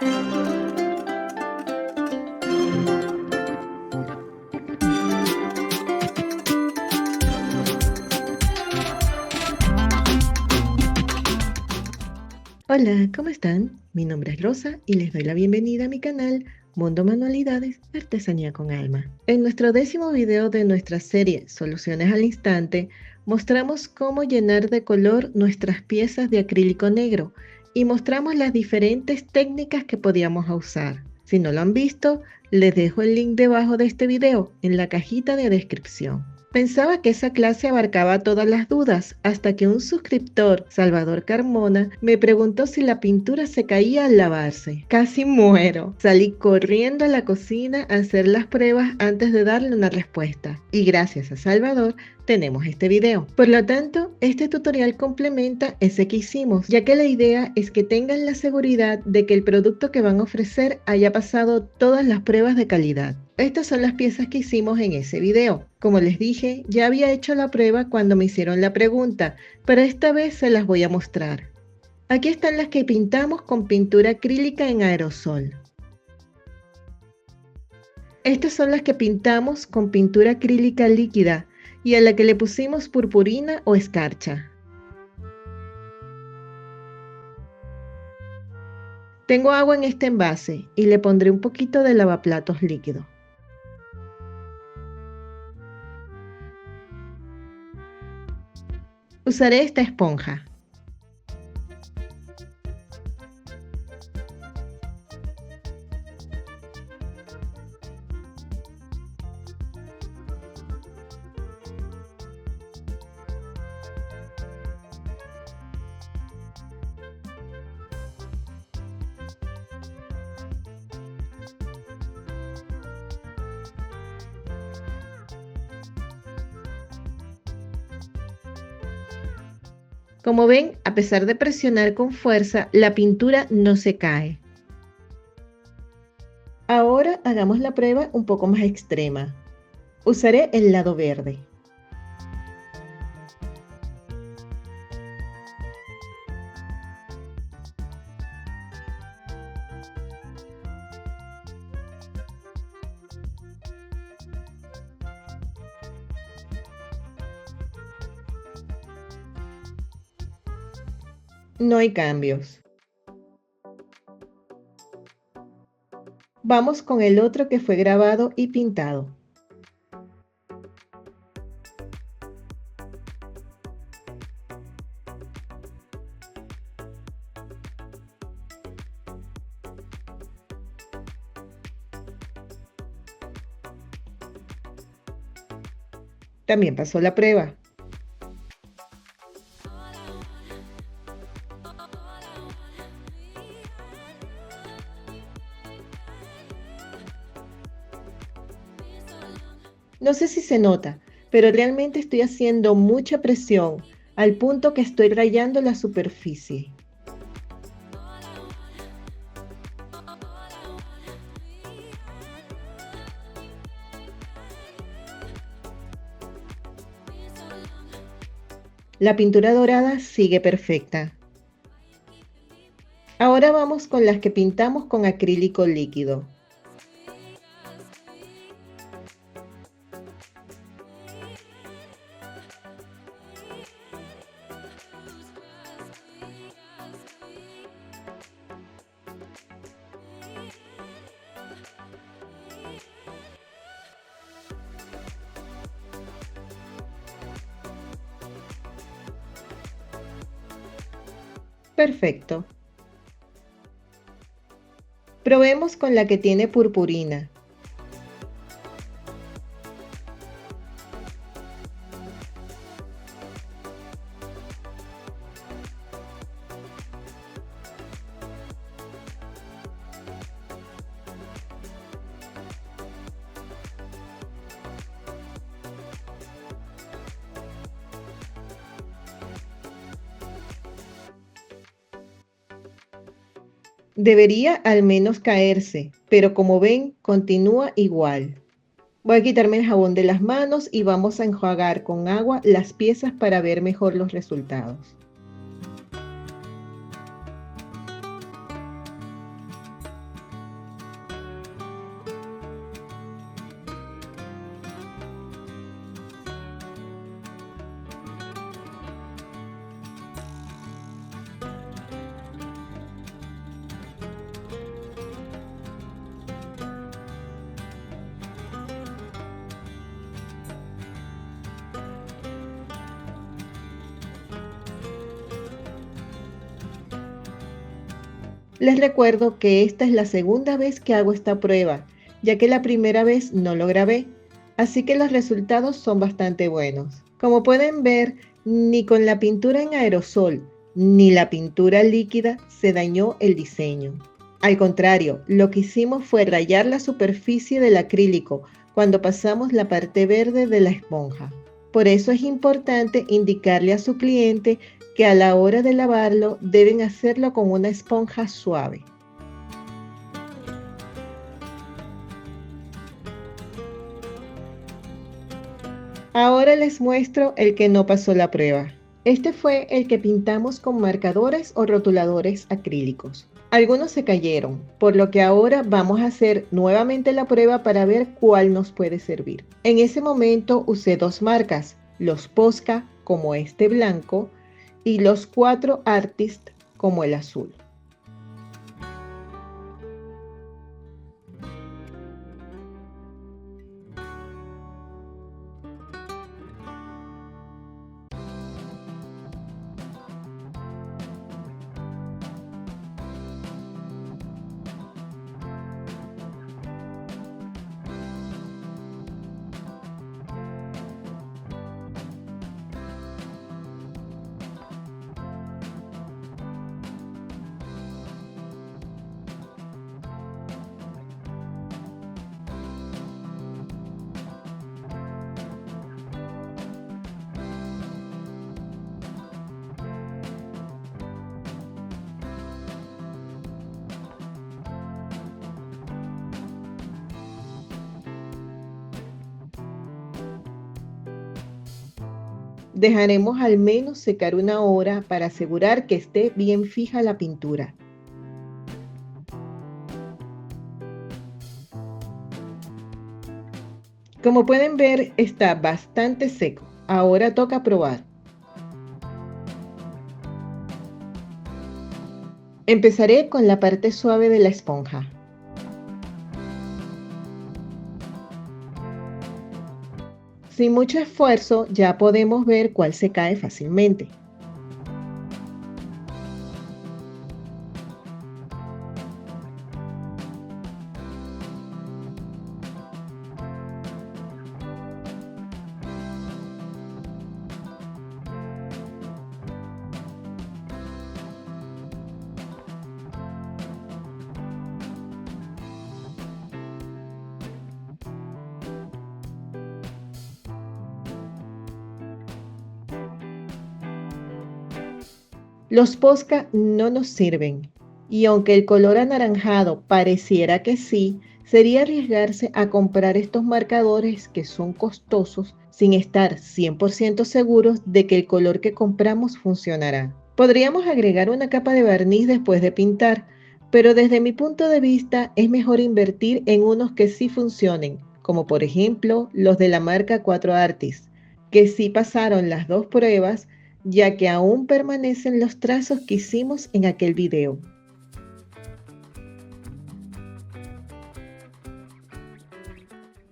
Hola, ¿cómo están? Mi nombre es Rosa y les doy la bienvenida a mi canal Mundo Manualidades Artesanía con Alma. En nuestro 10º video de nuestra serie Soluciones al Instante, mostramos cómo llenar de color nuestras piezas de acrílico negro y mostramos las diferentes técnicas que podíamos usar. Si no lo han visto, les dejo el link debajo de este video en la cajita de descripción. Pensaba que esa clase abarcaba todas las dudas, hasta que un suscriptor, Salvador Carmona, me preguntó si la pintura se caía al lavarse. Casi muero. Salí corriendo a la cocina a hacer las pruebas antes de darle una respuesta. Y gracias a Salvador, tenemos este video. Por lo tanto, este tutorial complementa ese que hicimos, ya que la idea es que tengan la seguridad de que el producto que van a ofrecer haya pasado todas las pruebas de calidad. Estas son las piezas que hicimos en ese video. Como les dije, ya había hecho la prueba cuando me hicieron la pregunta, pero esta vez se las voy a mostrar. Aquí están las que pintamos con pintura acrílica en aerosol. Estas son las que pintamos con pintura acrílica líquida y a la que le pusimos purpurina o escarcha. Tengo agua en este envase y le pondré un poquito de lavaplatos líquido. Usaré esta esponja. Como ven, a pesar de presionar con fuerza, la pintura no se cae. Ahora hagamos la prueba un poco más extrema. Usaré el lado verde. No hay cambios. Vamos con el otro que fue grabado y pintado. También pasó la prueba. No sé si se nota, pero realmente estoy haciendo mucha presión al punto que estoy rayando la superficie. La pintura dorada sigue perfecta. Ahora vamos con las que pintamos con acrílico líquido. Perfecto. Probemos con la que tiene purpurina. Debería al menos caerse, pero como ven, continúa igual. Voy a quitarme el jabón de las manos y vamos a enjuagar con agua las piezas para ver mejor los resultados. Les recuerdo que esta es la segunda vez que hago esta prueba, ya que la primera vez no lo grabé, así que los resultados son bastante buenos. Como pueden ver, ni con la pintura en aerosol ni la pintura líquida se dañó el diseño. Al contrario, lo que hicimos fue rayar la superficie del acrílico cuando pasamos la parte verde de la esponja. Por eso es importante indicarle a su cliente que a la hora de lavarlo deben hacerlo con una esponja suave. Ahora les muestro el que no pasó la prueba. Este fue el que pintamos con marcadores o rotuladores acrílicos. Algunos se cayeron, por lo que ahora vamos a hacer nuevamente la prueba para ver cuál nos puede servir. En ese momento usé dos marcas, los Posca como este blanco y los 4 Artist como el azul. Dejaremos al menos secar 1 hora para asegurar que esté bien fija la pintura. Como pueden ver, está bastante seco. Ahora toca probar. Empezaré con la parte suave de la esponja. Sin mucho esfuerzo ya podemos ver cuál se cae fácilmente. Los Posca no nos sirven, y aunque el color anaranjado pareciera que sí, sería arriesgarse a comprar estos marcadores que son costosos sin estar 100% seguros de que el color que compramos funcionará. Podríamos agregar una capa de barniz después de pintar, pero desde mi punto de vista es mejor invertir en unos que sí funcionen, como por ejemplo los de la marca 4 Artist, que sí pasaron las dos pruebas ya que aún permanecen los trazos que hicimos en aquel video.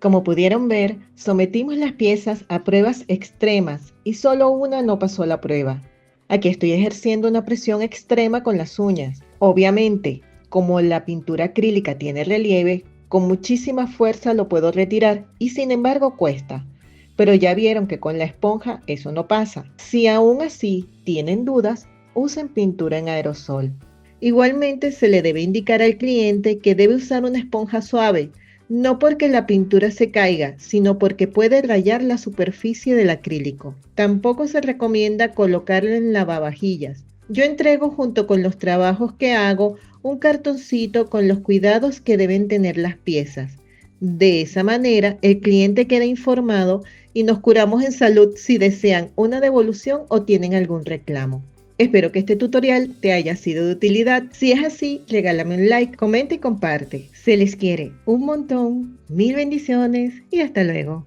Como pudieron ver, sometimos las piezas a pruebas extremas y solo una no pasó la prueba. Aquí estoy ejerciendo una presión extrema con las uñas. Obviamente, como la pintura acrílica tiene relieve, con muchísima fuerza lo puedo retirar y sin embargo cuesta. Pero ya vieron que con la esponja eso no pasa. Si aún así tienen dudas, usen pintura en aerosol. Igualmente se le debe indicar al cliente que debe usar una esponja suave, no porque la pintura se caiga, sino porque puede rayar la superficie del acrílico. Tampoco se recomienda colocarla en lavavajillas. Yo entrego junto con los trabajos que hago un cartoncito con los cuidados que deben tener las piezas. De esa manera, el cliente queda informado y nos curamos en salud si desean una devolución o tienen algún reclamo. Espero que este tutorial te haya sido de utilidad. Si es así, regálame un like, comenta y comparte. Se les quiere un montón. Mil bendiciones y hasta luego.